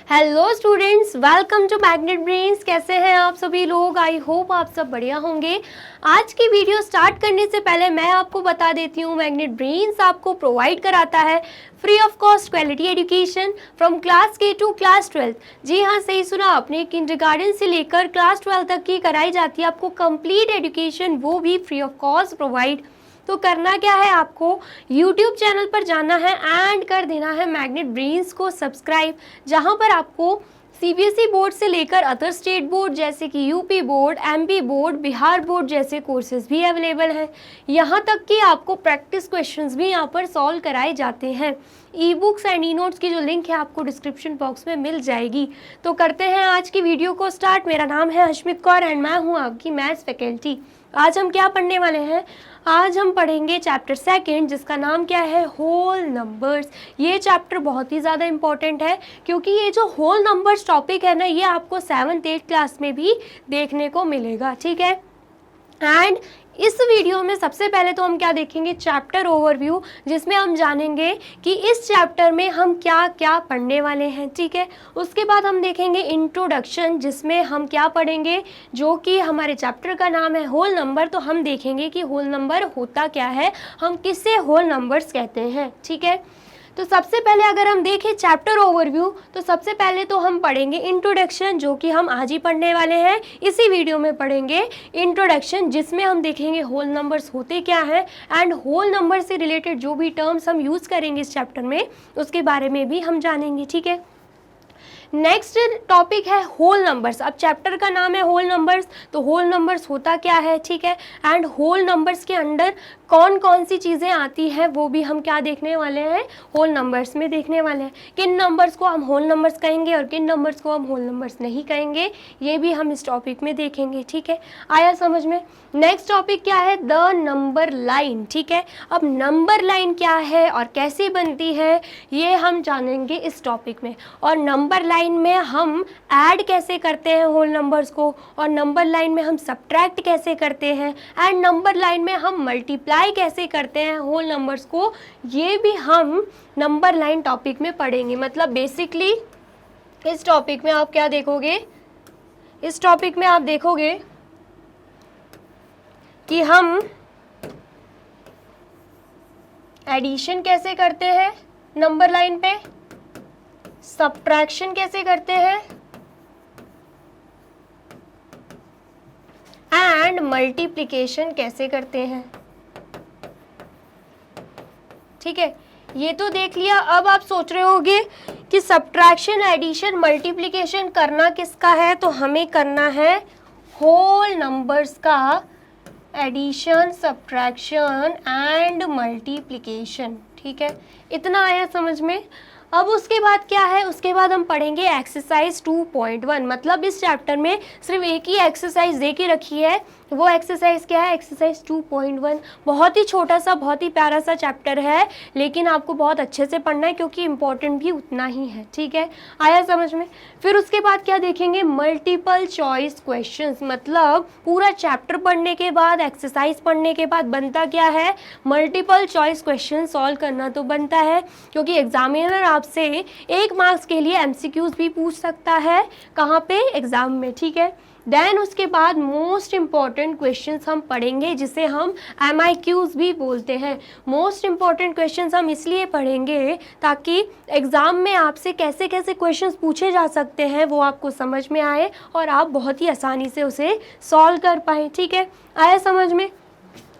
Hello students, welcome to magnet brains. कैसे हैं आप सभी लोग? आई होप आप सब बढ़िया होंगे। आज की वीडियो स्टार्ट करने से पहले मैं आपको बता देती हूँ, मैग्नेट ब्रेन्स आपको प्रोवाइड कराता है free of cost quality education from class के टू क्लास 12। जी हाँ, सही सुना आपने। किंडरगार्टन से लेकर क्लास 12 तक की कराई जाती है आपको कंप्लीट एजुकेशन, वो भी फ्री ऑफ कॉस्ट प्रोवाइड। तो करना क्या है, आपको YouTube चैनल पर जाना है एंड कर देना है मैग्नेट ब्रेन्स को सब्सक्राइब, जहां पर आपको CBSE बोर्ड से लेकर अदर स्टेट बोर्ड जैसे कि UP board, MP board, Bihar board जैसे कोर्सेज भी अवेलेबल हैं। यहाँ तक कि आपको प्रैक्टिस क्वेश्चंस भी यहाँ पर सॉल्व कराए जाते हैं। E books and e notes की जो लिंक है आपको डिस्क्रिप्शन बॉक्स में मिल जाएगी। तो करते हैं आज की वीडियो को स्टार्ट। मेरा नाम है हशमित कौर एंड मैं हूँ आपकी मैथ्स फैकल्टी। आज हम क्या पढ़ने वाले हैं? आज हम पढ़ेंगे चैप्टर 2 जिसका नाम क्या है, होल नंबर्स। ये चैप्टर बहुत ही ज़्यादा इंपॉर्टेंट है क्योंकि ये जो होल नंबर्स टॉपिक है ना, ये आपको 7th 8th क्लास में भी देखने को मिलेगा, ठीक है। एंड इस वीडियो में सबसे पहले तो हम क्या देखेंगे, चैप्टर ओवरव्यू, जिसमें हम जानेंगे कि इस चैप्टर में हम क्या क्या पढ़ने वाले हैं, ठीक है। उसके बाद हम देखेंगे इंट्रोडक्शन, जिसमें हम क्या पढ़ेंगे, जो कि हमारे चैप्टर का नाम है होल नंबर। तो हम देखेंगे कि होल नंबर होता क्या है, हम किसे होल नंबर्स कहते हैं, ठीक है। तो सबसे पहले अगर हम देखें चैप्टर ओवरव्यू, तो सबसे पहले तो हम पढ़ेंगे इंट्रोडक्शन, जो कि हम आज ही पढ़ने वाले हैं। इसी वीडियो में पढ़ेंगे इंट्रोडक्शन, जिसमें हम देखेंगे होल नंबर्स होते क्या हैं एंड होल नंबर से रिलेटेड जो भी टर्म्स हम यूज़ करेंगे इस चैप्टर में, उसके बारे में भी हम जानेंगे, ठीक है। नेक्स्ट टॉपिक है होल नंबर्स। अब चैप्टर का नाम है होल नंबर्स, तो होल नंबर्स होता क्या है, ठीक है। एंड होल नंबर्स के अंडर कौन कौन सी चीज़ें आती हैं, वो भी हम क्या देखने वाले हैं, होल नंबर्स में देखने वाले हैं। किन नंबर्स को हम होल नंबर्स कहेंगे और किन नंबर्स को हम होल नंबर्स नहीं कहेंगे, ये भी हम इस टॉपिक में देखेंगे, ठीक है। आया समझ में? नेक्स्ट टॉपिक क्या है, द नंबर लाइन, ठीक है। अब नंबर लाइन क्या है और कैसे बनती है, ये हम जानेंगे इस टॉपिक में। और नंबर लाइन में हम ऐड कैसे करते हैं होल नंबर्स को, और नंबर लाइन में हम सब्ट्रैक्ट कैसे करते हैं, एंड नंबर लाइन में हम मल्टीप्लाई कैसे करते हैं होल नंबर्स को, ये भी हम नंबर लाइन टॉपिक में पढ़ेंगे। मतलब बेसिकली इस टॉपिक में आप क्या देखोगे, इस टॉपिक में आप देखोगे कि हम एडिशन कैसे करते हैं नंबर लाइन पे, सब्ट्रैक्शन कैसे करते हैं एंड मल्टीप्लिकेशन कैसे करते हैं, ठीक है। ये तो देख लिया। अब आप सोच रहे होंगे कि सब्ट्रैक्शन, एडिशन, मल्टीप्लिकेशन करना किसका है, तो हमें करना है होल नंबर्स का एडिशन, सब्ट्रैक्शन एंड मल्टीप्लिकेशन, ठीक है। इतना आया समझ में? अब उसके बाद क्या है, उसके बाद हम पढ़ेंगे एक्सरसाइज 2.1। मतलब इस चैप्टर में सिर्फ एक ही एक्सरसाइज दे के रखी है, वो एक्सरसाइज क्या है, एक्सरसाइज 2.1। बहुत ही छोटा सा, बहुत ही प्यारा सा चैप्टर है, लेकिन आपको बहुत अच्छे से पढ़ना है क्योंकि इम्पोर्टेंट भी उतना ही है, ठीक है। आया समझ में? फिर उसके बाद क्या देखेंगे, मल्टीपल चॉइस क्वेश्चंस। मतलब पूरा चैप्टर पढ़ने के बाद, एक्सरसाइज पढ़ने के बाद बनता क्या है, मल्टीपल चॉइस क्वेश्चन सॉल्व करना तो बनता है, क्योंकि एग्जामिनर आपसे 1 मार्क्स के लिए MCQs भी पूछ सकता है, कहाँ पे, एग्जाम में, ठीक है। देन उसके बाद मोस्ट इम्पॉर्टेंट क्वेश्चंस हम पढ़ेंगे, जिसे हम MIQs भी बोलते हैं। मोस्ट इम्पॉर्टेंट क्वेश्चंस हम इसलिए पढ़ेंगे ताकि एग्ज़ाम में आपसे कैसे कैसे क्वेश्चंस पूछे जा सकते हैं वो आपको समझ में आए और आप बहुत ही आसानी से उसे सॉल्व कर पाएँ, ठीक है। आया समझ में?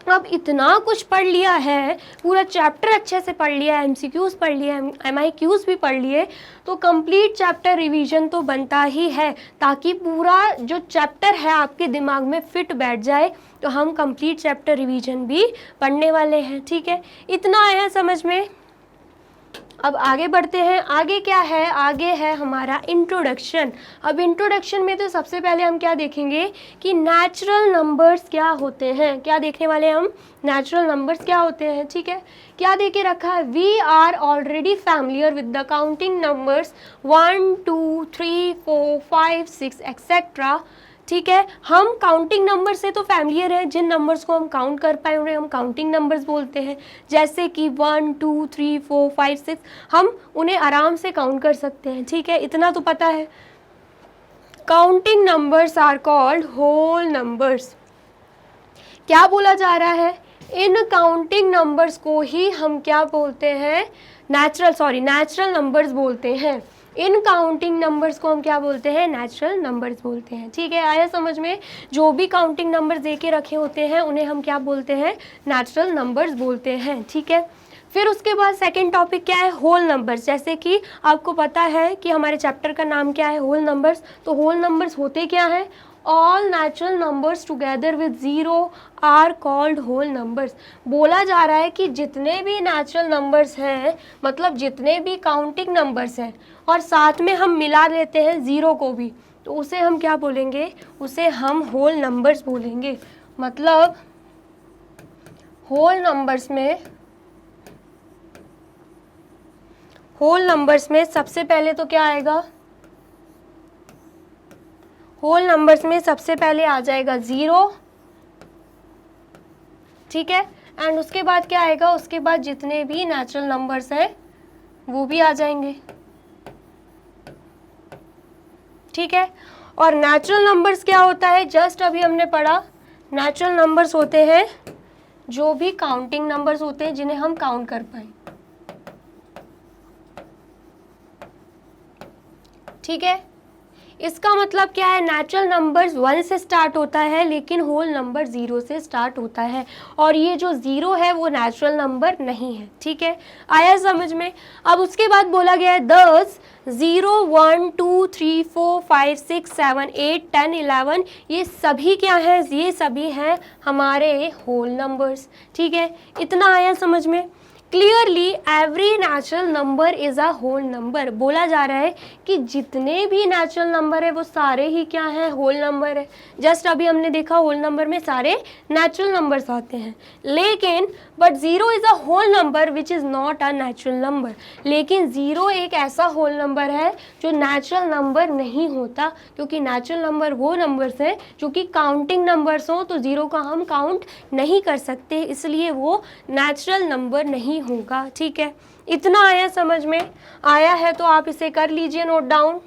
अब इतना कुछ पढ़ लिया है, पूरा चैप्टर अच्छे से पढ़ लिया, MCQs पढ़ लिया, MIQs भी पढ़ लिए, तो कंप्लीट चैप्टर रिवीजन तो बनता ही है, ताकि पूरा जो चैप्टर है आपके दिमाग में फिट बैठ जाए। तो हम कंप्लीट चैप्टर रिवीजन भी पढ़ने वाले हैं, ठीक है। इतना आया समझ में? अब आगे बढ़ते हैं। आगे क्या है, आगे है हमारा इंट्रोडक्शन। अब इंट्रोडक्शन में तो सबसे पहले हम क्या देखेंगे कि नेचुरल नंबर्स क्या होते हैं। क्या देखने वाले हैं हम, नेचुरल नंबर्स क्या होते हैं, ठीक है। क्या देके रखा है, we are already familiar with the counting numbers 1 2 3 4 5 6 etcetera, ठीक है, हम काउंटिंग नंबर से तो फैमिलियर हैं, जिन नंबर्स को हम काउंट कर पाए उन्हें हम काउंटिंग नंबर्स बोलते हैं। जैसे कि 1 2 3 4 5 6 हम उन्हें आराम से काउंट कर सकते हैं। ठीक है, इतना तो पता है। Counting numbers are called whole numbers. क्या बोला जा रहा है, इन काउंटिंग नंबर्स को ही हम क्या बोलते हैं, नेचुरल नंबर्स बोलते हैं। इन काउंटिंग नंबर्स को हम क्या बोलते हैं, नेचुरल नंबर्स बोलते हैं। ठीक है, आया समझ में। जो भी काउंटिंग नंबर्स दे के रखे होते हैं उन्हें हम क्या बोलते हैं, नेचुरल नंबर्स बोलते हैं। ठीक है, फिर उसके बाद सेकंड टॉपिक क्या है, होल नंबर्स। जैसे कि आपको पता है कि हमारे चैप्टर का नाम क्या है, होल नंबर्स। तो होल नंबर्स होते क्या है, all natural numbers together with zero are called whole numbers. बोला जा रहा है कि जितने भी नेचुरल नंबर्स हैं, मतलब जितने भी काउंटिंग नंबर्स हैं और साथ में हम मिला लेते हैं ज़ीरो को भी, तो उसे हम क्या बोलेंगे, उसे हम होल नंबर्स बोलेंगे। मतलब होल नंबर्स में सबसे पहले तो क्या आएगा, होल नंबर्स में सबसे पहले आ जाएगा 0। ठीक है, एंड उसके बाद क्या आएगा, उसके बाद जितने भी नेचुरल नंबर्स हैं वो भी आ जाएंगे। ठीक है, और नेचुरल नंबर्स क्या होता है, जस्ट अभी हमने पढ़ा, नेचुरल नंबर्स होते हैं जो भी काउंटिंग नंबर्स होते हैं जिन्हें हम काउंट कर पाए। ठीक है, इसका मतलब क्या है, नेचुरल नंबर्स 1 से स्टार्ट होता है लेकिन होल नंबर 0 से स्टार्ट होता है, और ये जो 0 है वो नेचुरल नंबर नहीं है। ठीक है, आया समझ में। अब उसके बाद बोला गया है 10 0 1 2 3 4 5 6 7 8 10 11 ये सभी क्या है, ये सभी हैं हमारे होल नंबर्स। ठीक है, इतना आया समझ में। Clearly every natural number is a whole number. बोला जा रहा है कि जितने भी नेचुरल नंबर है वो सारे ही क्या हैं, होल नंबर है। जस्ट अभी हमने देखा होल नंबर में सारे नेचुरल नंबर्स आते हैं, लेकिन but 0 is a whole number which is not a natural number. लेकिन 0 एक ऐसा होल नंबर है जो नेचुरल नंबर नहीं होता, क्योंकि नेचुरल नंबर वो नंबर्स हैं जो कि काउंटिंग नंबर्स हों, तो 0 का हम काउंट नहीं कर सकते, इसलिए वो नेचुरल नंबर नहीं होगा। ठीक है, इतना आया समझ में। आया है तो आप इसे कर लीजिए नोट डाउन।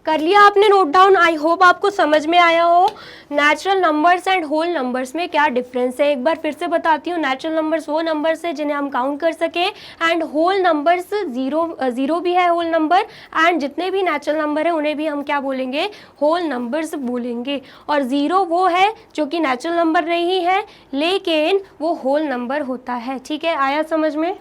कर लिया आपने नोट डाउन। आई होप आपको समझ में आया हो natural numbers and whole numbers में क्या डिफरेंस है। एक बार फिर से बताती हूँ, नेचुरल नंबर्स वो नंबर्स है जिन्हें हम काउंट कर सकें, एंड होल नंबर्स जीरो भी है होल नंबर, एंड जितने भी नेचुरल नंबर है उन्हें भी हम क्या बोलेंगे, होल नंबर्स बोलेंगे। और 0 वो है जो कि नेचुरल नंबर नहीं है लेकिन वो होल नंबर होता है। ठीक है, आया समझ में।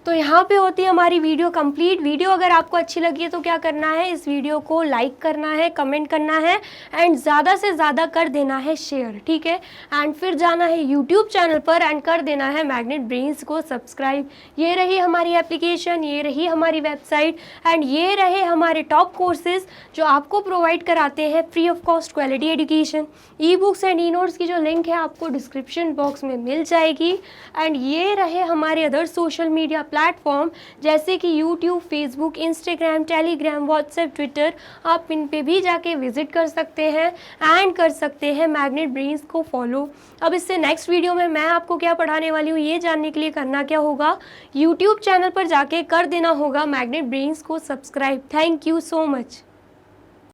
तो यहाँ पे होती है हमारी वीडियो कंप्लीट। वीडियो अगर आपको अच्छी लगी है तो क्या करना है, इस वीडियो को लाइक करना है, कमेंट करना है, एंड ज़्यादा से ज़्यादा कर देना है शेयर। ठीक है, एंड फिर जाना है यूट्यूब चैनल पर एंड कर देना है मैग्नेट ब्रेन्स को सब्सक्राइब। ये रही हमारी एप्लीकेशन, ये रही हमारी वेबसाइट, एंड ये रहे हमारे टॉप कोर्सेज जो आपको प्रोवाइड कराते हैं free of cost quality education. E books and e notes की जो लिंक है आपको डिस्क्रिप्शन बॉक्स में मिल जाएगी। एंड ये रहे हमारे अदर सोशल मीडिया प्लेटफॉर्म जैसे कि YouTube, Facebook, Instagram, Telegram, WhatsApp, Twitter. आप इन पे भी जाके विजिट कर सकते हैं एंड कर सकते हैं मैग्नेट ब्रेन्स को फॉलो। अब इससे नेक्स्ट वीडियो में मैं आपको क्या पढ़ाने वाली हूँ ये जानने के लिए करना क्या होगा, यूट्यूब चैनल पर जाके कर देना होगा मैग्नेट ब्रेन्स को subscribe. Thank you so much.